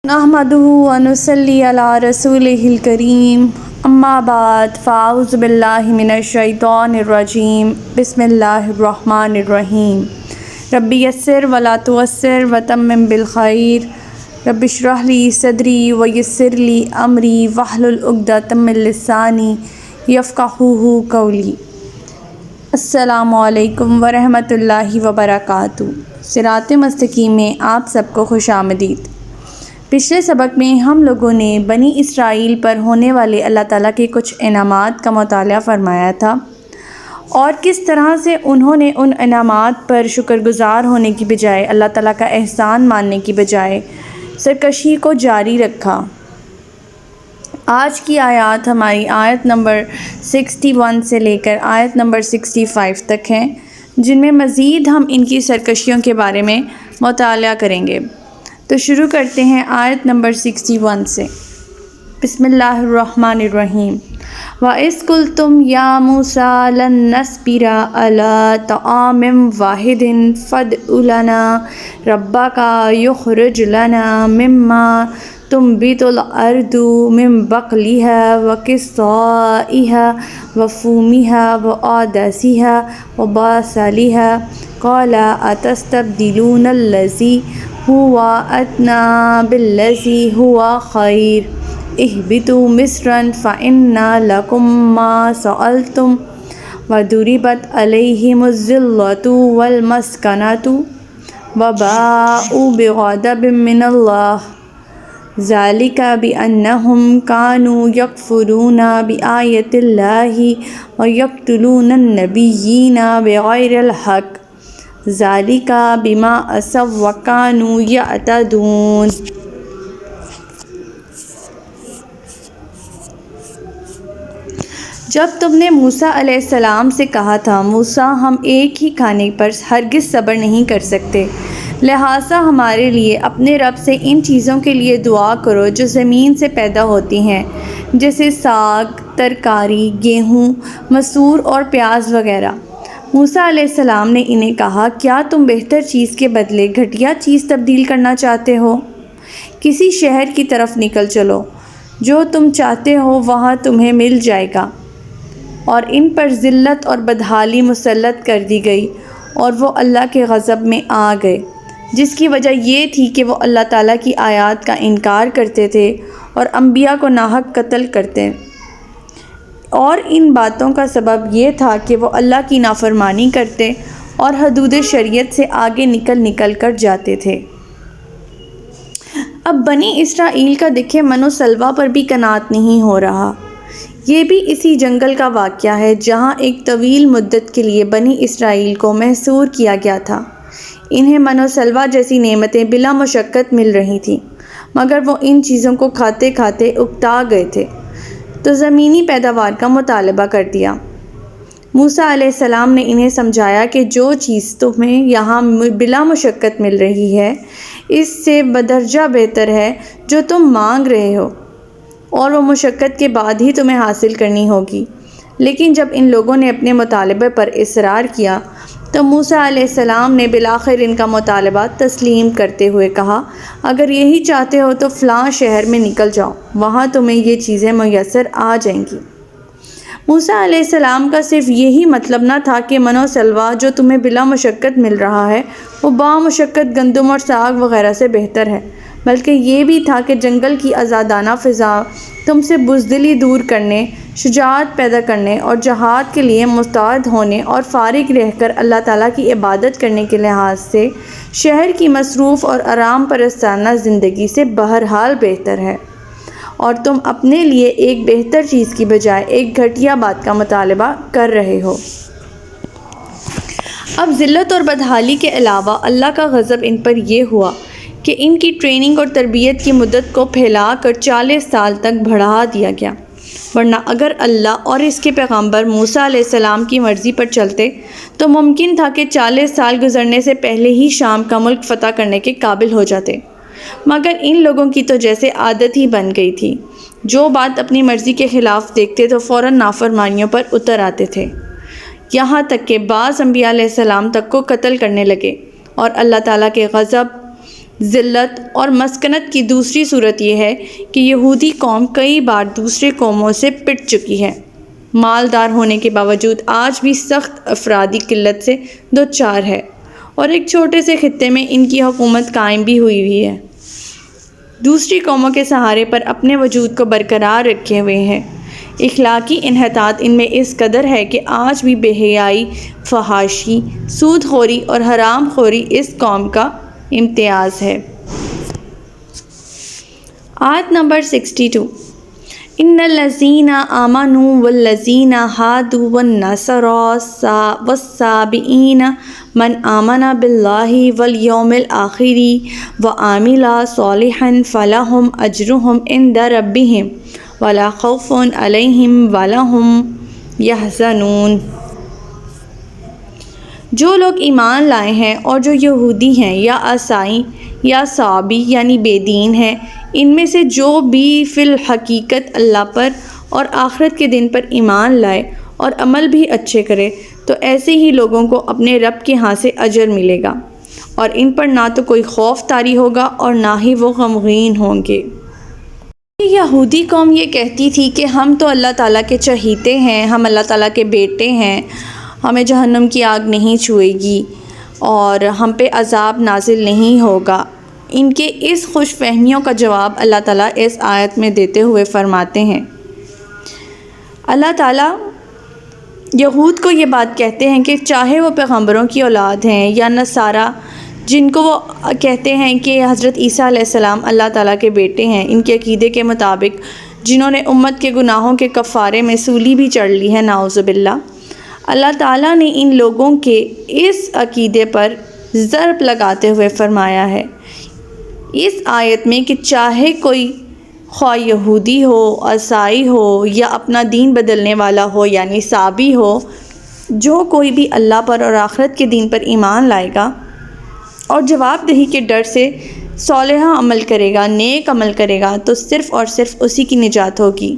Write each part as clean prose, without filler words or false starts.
نحمدہ ونصلی علی رسولہ الکریم اما بعد فاعوذ باللہ من الشیطان الرجیم بسم اللہ الرحمن الرحیم رب یسر ولا تعسر وتمم بالخیر رب اشرح لی صدری ویسر لی امری واحلل عقدۃ من لسانی یفقہوا قولی۔ السلام علیکم ورحمۃ اللہ وبرکاتہ۔ صراط مستقیم میں آپ سب کو خوش آمدید۔ پچھلے سبق میں ہم لوگوں نے بنی اسرائیل پر ہونے والے اللہ تعالیٰ کے کچھ انعامات کا مطالعہ فرمایا تھا اور کس طرح سے انہوں نے ان انعامات پر شکر گزار ہونے کی بجائے اللہ تعالیٰ کا احسان ماننے کی بجائے سرکشی کو جاری رکھا۔ آج کی آیات ہماری آیت نمبر 61 سے لے کر آیت نمبر 65 تک ہیں، جن میں مزید ہم ان کی سرکشیوں کے بارے میں مطالعہ کریں گے۔ تو شروع کرتے ہیں آیت نمبر 61 سے۔ بسم اللہ الرحمن الرحیم۔ وَإِذْ قُلْتُمْ يَا مُوسَىٰ لَن نَّصْبِرَ عَلَىٰ طَعَامٍ وَاحِدٍ فَادْعُ لَنَا رَبَّكَ يُخْرِجْ لَنَا مِمَّا تُنبِتُ الْأَرْضُ مِن بَقْلِهَا وَقِثَّائِهَا وَفُومِهَا وَعَدَسِهَا وَبَصَلِهَا قَالَ أَتَسْتَبْدِلُونَ الَّذِي هُوَ أَدْنَىٰ بِالَّذِي هُوَ خَيْرٌ اهْبِطُوا مِصْرًا فَإِنَّ لَكُم مَّا سَأَلْتُمْ وَضُرِبَتْ عَلَيْهِمُ الذِّلَّةُ وَالْمَسْكَنَةُ وَبَاءُوا بِغَضَبٍ مِّنَ اللَّهِ ذَلِكَ بِأَنَّهُمْ كَانُوا يَكْفُرُونَ بِآيَاتِ اللَّهِ وَيَقْتُلُونَ النَّبِيِّينَ بِغَيْرِ الْحَقِّ ذَلِكَ بِمَا عَصَوا وَكَانُوا يَعْتَدُونَ۔ جب تم نے موسیٰ علیہ السلام سے کہا تھا، موسیٰ ہم ایک ہی کھانے پر ہرگز صبر نہیں کر سکتے، لہٰذا ہمارے لیے اپنے رب سے ان چیزوں کے لیے دعا کرو جو زمین سے پیدا ہوتی ہیں، جیسے ساگ، ترکاری، گیہوں، مسور اور پیاز وغیرہ۔ موسیٰ علیہ السلام نے انہیں کہا، کیا تم بہتر چیز کے بدلے گھٹیا چیز تبدیل کرنا چاہتے ہو؟ کسی شہر کی طرف نکل چلو، جو تم چاہتے ہو وہاں تمہیں مل جائے گا۔ اور ان پر ذلت اور بدحالی مسلط کر دی گئی اور وہ اللہ کے غضب میں آ گئے، جس کی وجہ یہ تھی کہ وہ اللہ تعالیٰ کی آیات کا انکار کرتے تھے اور انبیاء کو ناحق قتل کرتے، اور ان باتوں کا سبب یہ تھا کہ وہ اللہ کی نافرمانی کرتے اور حدود شریعت سے آگے نکل کر جاتے تھے۔ اب بنی اسرائیل کا دیکھیں من و سلوہ پر بھی قناعت نہیں ہو رہا۔ یہ بھی اسی جنگل کا واقعہ ہے جہاں ایک طویل مدت کے لیے بنی اسرائیل کو محصور کیا گیا تھا۔ انہیں من و سلوہ جیسی نعمتیں بلا مشقت مل رہی تھیں، مگر وہ ان چیزوں کو کھاتے کھاتے اکتا گئے تھے، تو زمینی پیداوار کا مطالبہ کر دیا۔ موسیٰ علیہ السلام نے انہیں سمجھایا کہ جو چیز تمہیں یہاں بلا مشقت مل رہی ہے، اس سے بدرجہ بہتر ہے جو تم مانگ رہے ہو، اور وہ مشقت کے بعد ہی تمہیں حاصل کرنی ہوگی۔ لیکن جب ان لوگوں نے اپنے مطالبے پر اصرار کیا تو موسیٰ علیہ السلام نے بالآخر ان کا مطالبہ تسلیم کرتے ہوئے کہا، اگر یہی چاہتے ہو تو فلاں شہر میں نکل جاؤ، وہاں تمہیں یہ چیزیں میسر آ جائیں گی۔ موسیٰ علیہ السلام کا صرف یہی مطلب نہ تھا کہ من و سلوہ جو تمہیں بلا مشقت مل رہا ہے وہ با مشقت گندم اور ساگ وغیرہ سے بہتر ہے، بلکہ یہ بھی تھا کہ جنگل کی آزادانہ فضا تم سے بزدلی دور کرنے، شجاعت پیدا کرنے اور جہاد کے لیے مستعد ہونے اور فارغ رہ کر اللہ تعالیٰ کی عبادت کرنے کے لحاظ سے شہر کی مصروف اور آرام پرستانہ زندگی سے بہرحال بہتر ہے، اور تم اپنے لیے ایک بہتر چیز کی بجائے ایک گھٹیا بات کا مطالبہ کر رہے ہو۔ اب ذلت اور بدحالی کے علاوہ اللہ کا غضب ان پر یہ ہوا کہ ان کی ٹریننگ اور تربیت کی مدت کو پھیلا کر 40 سال تک بڑھا دیا گیا، ورنہ اگر اللہ اور اس کے پیغمبر موسیٰ علیہ السلام کی مرضی پر چلتے تو ممکن تھا کہ 40 سال گزرنے سے پہلے ہی شام کا ملک فتح کرنے کے قابل ہو جاتے، مگر ان لوگوں کی تو جیسے عادت ہی بن گئی تھی، جو بات اپنی مرضی کے خلاف دیکھتے تو فوراً نافرمانیوں پر اتر آتے تھے، یہاں تک کہ بعض انبیاء علیہ السلام تک کو قتل کرنے لگے، اور اللہ تعالیٰ کے غضب ذلت اور مسکنت کی دوسری صورت یہ ہے کہ یہودی قوم کئی بار دوسرے قوموں سے پٹ چکی ہے، مالدار ہونے کے باوجود آج بھی سخت افرادی قلت سے دوچار ہے، اور ایک چھوٹے سے خطے میں ان کی حکومت قائم بھی ہوئی ہے، دوسری قوموں کے سہارے پر اپنے وجود کو برقرار رکھے ہوئے ہیں۔ اخلاقی انحطاط ان میں اس قدر ہے کہ آج بھی بے حیائی، فحاشی، سود خوری اور حرام خوری اس قوم کا امتیاز ہے۔ آیت نمبر 62۔ ان الذین آمنوا والذین ہادوا والنصارى والصابئین من آمن باللہ والیوم الآخر وعمل صالحا فلہم اجرہم عند ربہم ولا خوف علیہم ولا ہم یحزنون۔ جو لوگ ایمان لائے ہیں اور جو یہودی ہیں یا عیسائی یا صابی یعنی بے دین ہیں، ان میں سے جو بھی فی الحقیقت اللہ پر اور آخرت کے دن پر ایمان لائے اور عمل بھی اچھے کرے، تو ایسے ہی لوگوں کو اپنے رب کے ہاں سے اجر ملے گا، اور ان پر نہ تو کوئی خوف طاری ہوگا اور نہ ہی وہ غمگین ہوں گے۔ یہودی قوم یہ کہتی تھی کہ ہم تو اللہ تعالیٰ کے چہیتے ہیں، ہم اللہ تعالیٰ کے بیٹے ہیں، ہمیں جہنم کی آگ نہیں چھوئے گی اور ہم پہ عذاب نازل نہیں ہوگا۔ ان کے اس خوش فہمیوں کا جواب اللہ تعالیٰ اس آیت میں دیتے ہوئے فرماتے ہیں۔ اللہ تعالیٰ یہود کو یہ بات کہتے ہیں کہ چاہے وہ پیغمبروں کی اولاد ہیں یا نصارہ، جن کو وہ کہتے ہیں کہ حضرت عیسیٰ علیہ السلام اللہ تعالیٰ کے بیٹے ہیں، ان کے عقیدے کے مطابق جنہوں نے امت کے گناہوں کے کفارے میں سولی بھی چڑھ لی ہے، نعوذ باللہ، اللہ تعالیٰ نے ان لوگوں کے اس عقیدے پر ضرب لگاتے ہوئے فرمایا ہے اس آیت میں کہ چاہے کوئی خواہ یہودی ہو، عیسائی ہو یا اپنا دین بدلنے والا ہو یعنی صابی ہو، جو کوئی بھی اللہ پر اور آخرت کے دین پر ایمان لائے گا اور جواب دہی کے ڈر سے صالحہ عمل کرے گا، نیک عمل کرے گا، تو صرف اور صرف اسی کی نجات ہوگی۔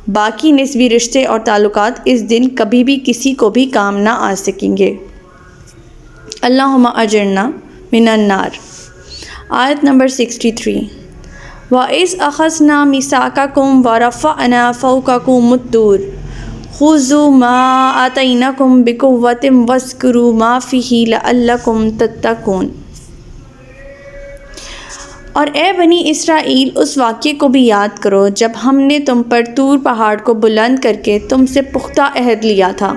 باقی نسبی رشتے اور تعلقات اس دن کبھی بھی کسی کو بھی کام نہ آ سکیں گے۔ اللہم اجرنا من النار۔ آیت نمبر 63۔ وَإِذْ أَخَذْنَا مِيثَاقَكُمْ وَرَفَعْنَا فَوْقَكُمُ الطُّورَ خُذُوا مَا آتَيْنَاكُمْ بِقُوَّةٍ وَاذْكُرُوا مَا فِيهِ لَعَلَّكُمْ تَتَّقُونَ۔ اور اے بنی اسرائیل، اس واقعے کو بھی یاد کرو جب ہم نے تم پر طور پہاڑ کو بلند کر کے تم سے پختہ عہد لیا تھا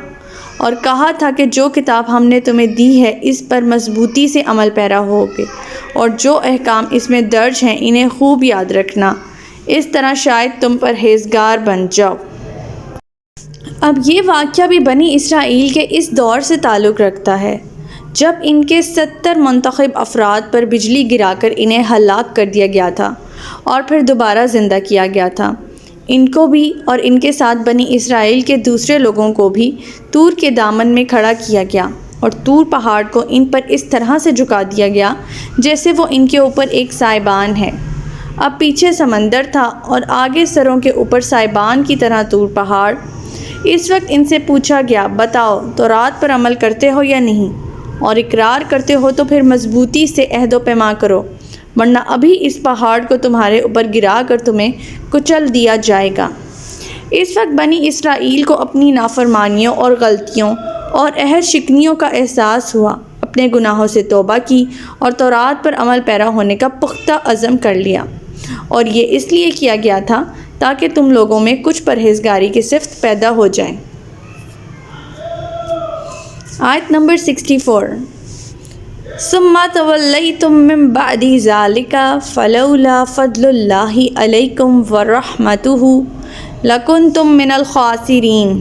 اور کہا تھا کہ جو کتاب ہم نے تمہیں دی ہے اس پر مضبوطی سے عمل پیرا ہوگے، اور جو احکام اس میں درج ہیں انہیں خوب یاد رکھنا، اس طرح شاید تم پرہیزگار بن جاؤ۔ اب یہ واقعہ بھی بنی اسرائیل کے اس دور سے تعلق رکھتا ہے جب ان کے 70 منتخب افراد پر بجلی گرا کر انہیں ہلاک کر دیا گیا تھا اور پھر دوبارہ زندہ کیا گیا تھا۔ ان کو بھی اور ان کے ساتھ بنی اسرائیل کے دوسرے لوگوں کو بھی طور کے دامن میں کھڑا کیا گیا، اور طور پہاڑ کو ان پر اس طرح سے جھکا دیا گیا جیسے وہ ان کے اوپر ایک سائبان ہے۔ اب پیچھے سمندر تھا اور آگے سروں کے اوپر سائبان کی طرح طور پہاڑ۔ اس وقت ان سے پوچھا گیا، بتاؤ تورات پر عمل کرتے ہو یا نہیں؟ اور اقرار کرتے ہو تو پھر مضبوطی سے عہد و پیمان کرو، ورنہ ابھی اس پہاڑ کو تمہارے اوپر گرا کر تمہیں کچل دیا جائے گا۔ اس وقت بنی اسرائیل کو اپنی نافرمانیوں اور غلطیوں اور عہد شکنیوں کا احساس ہوا، اپنے گناہوں سے توبہ کی اور تورات پر عمل پیرا ہونے کا پختہ عزم کر لیا، اور یہ اس لیے کیا گیا تھا تاکہ تم لوگوں میں کچھ پرہیزگاری کی صفت پیدا ہو جائے۔ آیت نمبر 64۔ ثم تولیتم من بعد ذلک فلولا فضل اللہ علیکم ورحمتہ لکنتم من الخاسرین۔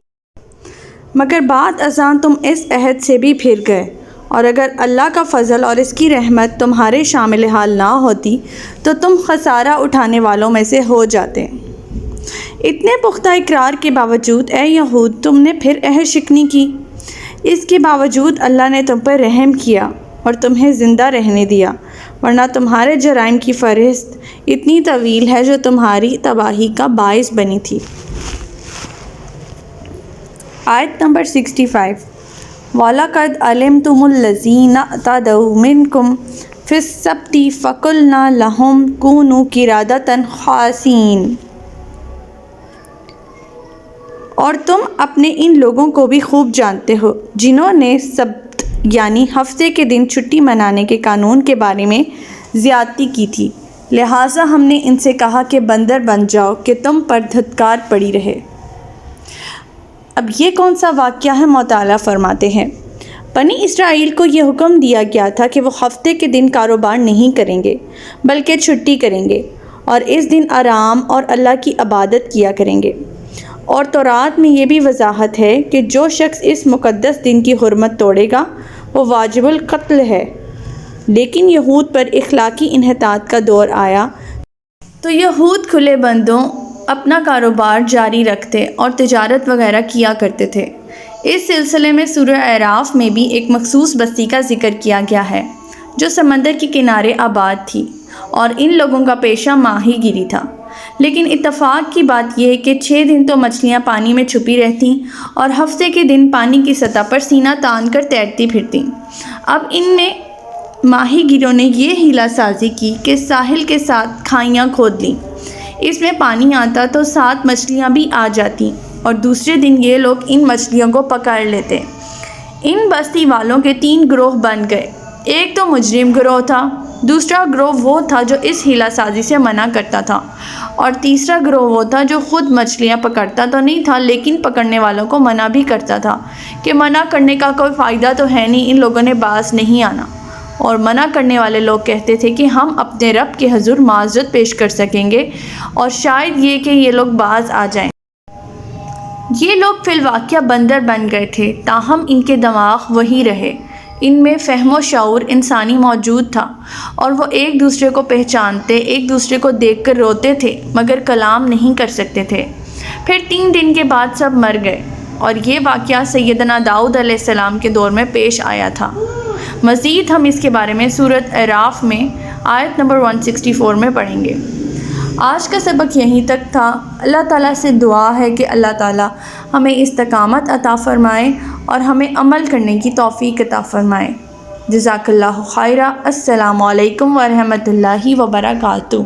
مگر بعد ازاں تم اس عہد سے بھی پھر گئے، اور اگر اللہ کا فضل اور اس کی رحمت تمہارے شامل حال نہ ہوتی تو تم خسارہ اٹھانے والوں میں سے ہو جاتے۔ اتنے پختہ اقرار کے باوجود اے یہود تم نے پھر عہد شکنی کی۔ اس کے باوجود اللہ نے تم پر رحم کیا اور تمہیں زندہ رہنے دیا، ورنہ تمہارے جرائم کی فہرست اتنی طویل ہے جو تمہاری تباہی کا باعث بنی تھی۔ آیت نمبر 65۔ وَلَقَدْ عَلِمْتُمُ الَّذِينَ اعْتَدَوْا مِنْكُمْ فی السبت فقلنا لهم کونوا قردۃ خاسئین۔ اور تم اپنے ان لوگوں کو بھی خوب جانتے ہو جنہوں نے سبت یعنی ہفتے کے دن چھٹی منانے کے قانون کے بارے میں زیادتی کی تھی، لہٰذا ہم نے ان سے کہا کہ بندر بن جاؤ کہ تم پر دھتکار پڑی رہے۔ اب یہ کون سا واقعہ ہے؟ مطالعہ فرماتے ہیں، بنی اسرائیل کو یہ حکم دیا گیا تھا کہ وہ ہفتے کے دن کاروبار نہیں کریں گے بلکہ چھٹی کریں گے اور اس دن آرام اور اللہ کی عبادت کیا کریں گے۔ اور تورات میں یہ بھی وضاحت ہے کہ جو شخص اس مقدس دن کی حرمت توڑے گا وہ واجب القتل ہے۔ لیکن یہود پر اخلاقی انحطاط کا دور آیا تو یہود کھلے بندوں اپنا کاروبار جاری رکھتے اور تجارت وغیرہ کیا کرتے تھے۔ اس سلسلے میں سورہ اعراف میں بھی ایک مخصوص بستی کا ذکر کیا گیا ہے جو سمندر کے کنارے آباد تھی اور ان لوگوں کا پیشہ ماہی گیری تھا۔ لیکن اتفاق کی بات یہ ہے کہ 6 دن تو مچھلیاں پانی میں چھپی رہتیں اور ہفتے کے دن پانی کی سطح پر سینہ تان کر تیرتی پھرتیں۔ اب ان میں ماہی گیروں نے یہ ہیلا سازی کی کہ ساحل کے ساتھ کھائیاں کھود لیں، اس میں پانی آتا تو 7 مچھلیاں بھی آ جاتی اور دوسرے دن یہ لوگ ان مچھلیوں کو پکڑ لیتے۔ ان بستی والوں کے 3 گروہ بن گئے، ایک تو مجرم گروہ تھا، دوسرا گروہ وہ تھا جو اس ہیلا سازی سے منع کرتا تھا، اور تیسرا گروہ وہ تھا جو خود مچھلیاں پکڑتا تو نہیں تھا لیکن پکڑنے والوں کو منع بھی کرتا تھا کہ منع کرنے کا کوئی فائدہ تو ہے نہیں، ان لوگوں نے باز نہیں آنا۔ اور منع کرنے والے لوگ کہتے تھے کہ ہم اپنے رب کے حضور معذرت پیش کر سکیں گے اور شاید یہ کہ یہ لوگ باز آ جائیں۔ یہ لوگ فی الواقعہ بندر بن گئے تھے، تاہم ان کے دماغ وہی رہے، ان میں فہم و شعور انسانی موجود تھا اور وہ ایک دوسرے کو پہچانتے، ایک دوسرے کو دیکھ کر روتے تھے مگر کلام نہیں کر سکتے تھے۔ پھر 3 دن کے بعد سب مر گئے، اور یہ واقعہ سیدنا داؤد علیہ السلام کے دور میں پیش آیا تھا۔ مزید ہم اس کے بارے میں سورۃ اعراف میں آیت نمبر 164 میں پڑھیں گے۔ آج کا سبق یہیں تک تھا۔ اللہ تعالیٰ سے دعا ہے کہ اللہ تعالیٰ ہمیں استقامت عطا فرمائے اور ہمیں عمل کرنے کی توفیق عطا فرمائے۔ جزاک اللہ خیرہ۔ السلام علیکم ورحمۃ اللہ وبرکاتہ۔